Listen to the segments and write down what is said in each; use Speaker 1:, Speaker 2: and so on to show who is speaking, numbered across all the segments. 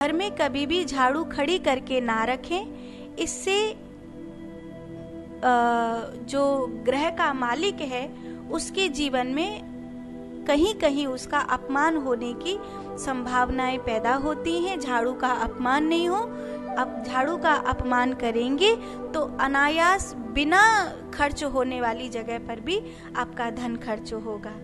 Speaker 1: घर में कभी भी झाड़ू खड़ी करके ना रखें। इससे जो ग्रह का मालिक है उसके जीवन में कहीं कहीं उसका अपमान होने की संभावनाएं पैदा होती हैं। झाड़ू का अपमान नहीं हो। अब झाड़ू का अपमान करेंगे तो अनायास बिना खर्च होने वाली जगह पर भी आपका धन खर्च होगा।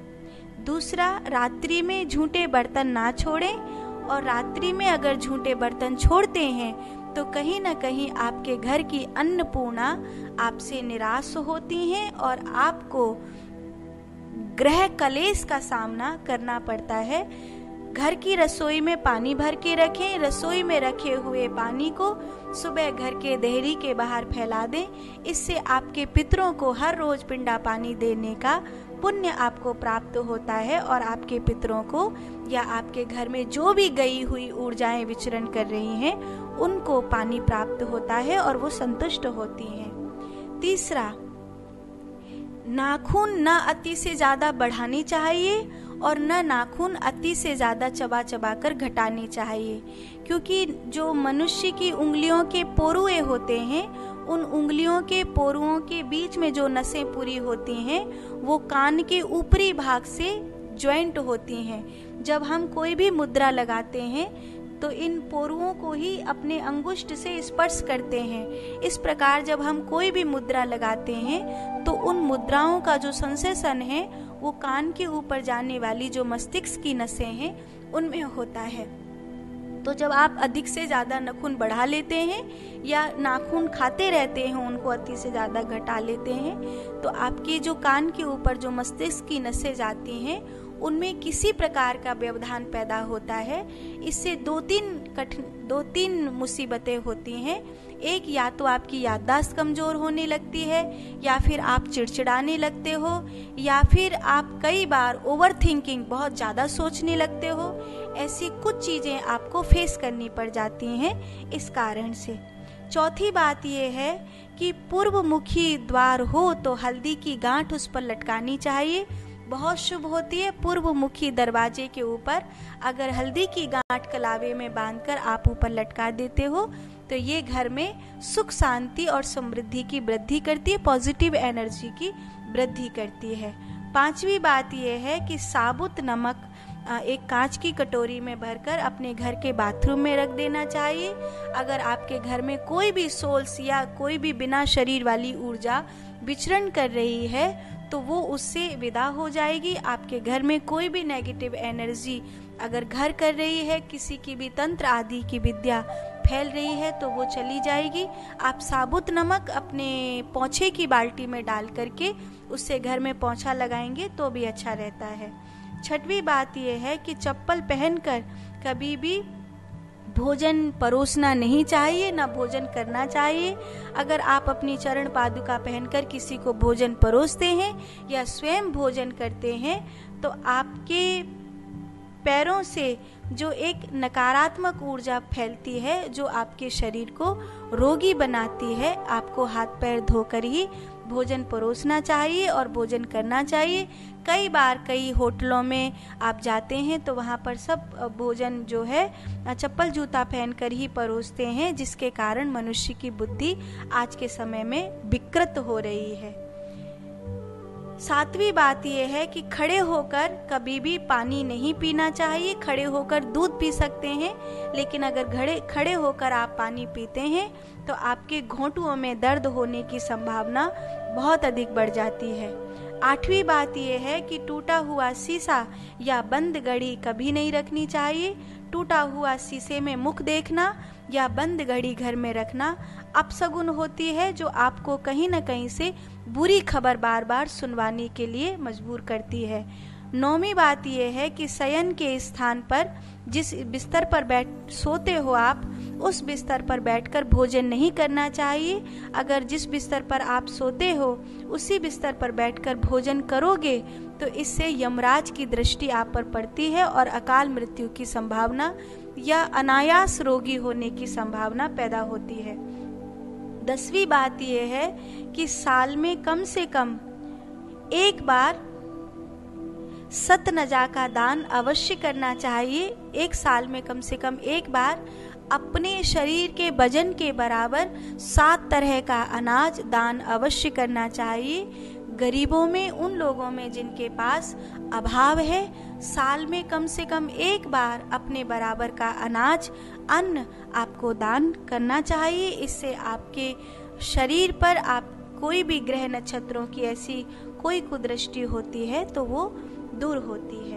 Speaker 1: दूसरा, रात्रि में झूठे बर्तन ना छोड़ें, और रात्रि में अगर झूठे बर्तन छोड़ते हैं तो कहीं ना कहीं आपके घर की अन्नपूर्णा आपसे निराश होती हैं और आपको ग्रह कलेश का सामना करना पड़ता है। घर की रसोई में पानी भर के रखें। रसोई में रखे हुए पानी को सुबह घर के देहरी के बाहर फैला दें। इससे आपके पितरों को हर रोज पिंडा पानी देने का पुण्य आपको प्राप्त होता है और आपके पितरों को या आपके घर में जो भी गई हुई ऊर्जाएं विचरण कर रही हैं उनको पानी प्राप्त होता है और वो संतुष्ट होती हैं। तीसरा, नाखून न अति से ज्यादा बढ़ानी चाहिए और न नाखून अति से ज्यादा चबा चबा कर घटानी चाहिए, क्योंकि जो मनुष्य की उंगलियों के पोरुए होते हैं उन उंगलियों के पोरुओं के बीच में जो नसें पूरी होती हैं वो कान के ऊपरी भाग से ज्वाइंट होती हैं। जब हम कोई भी मुद्रा लगाते हैं तो इन पोरुओं को ही अपने अंगुष्ठ से स्पर्श करते हैं। इस प्रकार जब हम कोई भी मुद्रा लगाते हैं तो उन मुद्राओं का जो सेंसेशन है वो कान के ऊपर जाने वाली जो मस्तिष्क की नसें हैं उनमें होता है। तो जब आप अधिक से ज्यादा नाखून बढ़ा लेते हैं या नाखून खाते रहते हैं, उनको अति से ज्यादा घटा लेते हैं, तो आपके जो कान के ऊपर जो मस्तिष्क की नसें जाती हैं उनमें किसी प्रकार का व्यवधान पैदा होता है। इससे दो तीन मुसीबतें होती हैं। एक, या तो आपकी याददाश्त कमजोर होने लगती है, या फिर आप चिड़चिड़ाने लगते हो, या फिर आप कई बार ओवर थिंकिंग बहुत ज़्यादा सोचने लगते हो। ऐसी कुछ चीज़ें आपको फेस करनी पड़ जाती हैं इस कारण से। चौथी बात यह है कि पूर्व मुखी द्वार हो तो हल्दी की गांठ उस पर लटकानी चाहिए, बहुत शुभ होती है। पूर्व मुखी दरवाजे के ऊपर अगर हल्दी की गांठ कलावे में बांधकर आप ऊपर लटका देते हो तो ये घर में सुख शांति और समृद्धि की वृद्धि करती है, पॉजिटिव एनर्जी की वृद्धि करती है। पांचवी बात यह है कि साबुत नमक एक कांच की कटोरी में भरकर अपने घर के बाथरूम में रख देना चाहिए। अगर आपके घर में कोई भी सोल्स या कोई भी बिना शरीर वाली ऊर्जा विचरण कर रही है तो वो उससे विदा हो जाएगी। आपके घर में कोई भी नेगेटिव एनर्जी अगर घर कर रही है, किसी की भी तंत्र आदि की विद्या फैल रही है तो वो चली जाएगी। आप साबुत नमक अपने पोंछे की बाल्टी में डाल करके उससे घर में पोंछा लगाएंगे तो भी अच्छा रहता है। छठवीं बात यह है कि चप्पल पहनकर कभी भी भोजन परोसना नहीं चाहिए, ना भोजन करना चाहिए। अगर आप अपनी चरण पादुका पहनकर किसी को भोजन परोसते हैं या स्वयं भोजन करते हैं तो आपके पैरों से जो एक नकारात्मक ऊर्जा फैलती है जो आपके शरीर को रोगी बनाती है, आपको हाथ पैर धोकर ही भोजन परोसना चाहिए और भोजन करना चाहिए। कई बार कई होटलों में आप जाते हैं तो वहाँ पर सब भोजन जो है चप्पल जूता पहनकर ही परोसते हैं, जिसके कारण मनुष्य की बुद्धि आज के समय में विकृत हो रही है। सातवीं बात यह है कि खड़े होकर कभी भी पानी नहीं पीना चाहिए। खड़े होकर दूध पी सकते हैं, लेकिन अगर खड़े होकर आप पानी पीते हैं तो आपके घोंटुओं में दर्द होने की संभावना बहुत अधिक बढ़ जाती है। आठवीं बात यह है कि टूटा हुआ शीशा या बंद घड़ी कभी नहीं रखनी चाहिए। टूटा हुआ शीशे में मुख देखना या बंद घड़ी घर में रखना अपशगुन होती है, जो आपको कहीं न कहीं से बुरी खबर बार बार सुनवाने के लिए मजबूर करती है। नौवीं बात यह है कि शयन के स्थान पर जिस बिस्तर पर सोते हो आप उस बिस्तर पर बैठकर भोजन नहीं करना चाहिए। अगर जिस बिस्तर पर आप सोते हो उसी बिस्तर पर बैठकर भोजन करोगे तो इससे यमराज की दृष्टि आप पर पड़ती है और अकाल मृत्यु की संभावना या अनायास रोगी होने की संभावना पैदा होती है। 10वीं बात यह है कि साल में कम से कम एक बार सतनजा का दान अवश्य करना चाहिए। एक साल में कम से कम एक बार अपने शरीर के वजन के बराबर 7 तरह का अनाज दान अवश्य करना चाहिए। गरीबों में, उन लोगों में जिनके पास अभाव है, साल में कम से कम एक बार अपने बराबर का अनाज, अन्न आपको दान करना चाहिए। इससे आपके शरीर पर आप कोई भी ग्रह नक्षत्रों की ऐसी कोई कुदृष्टि होती है तो वो दूर होती है।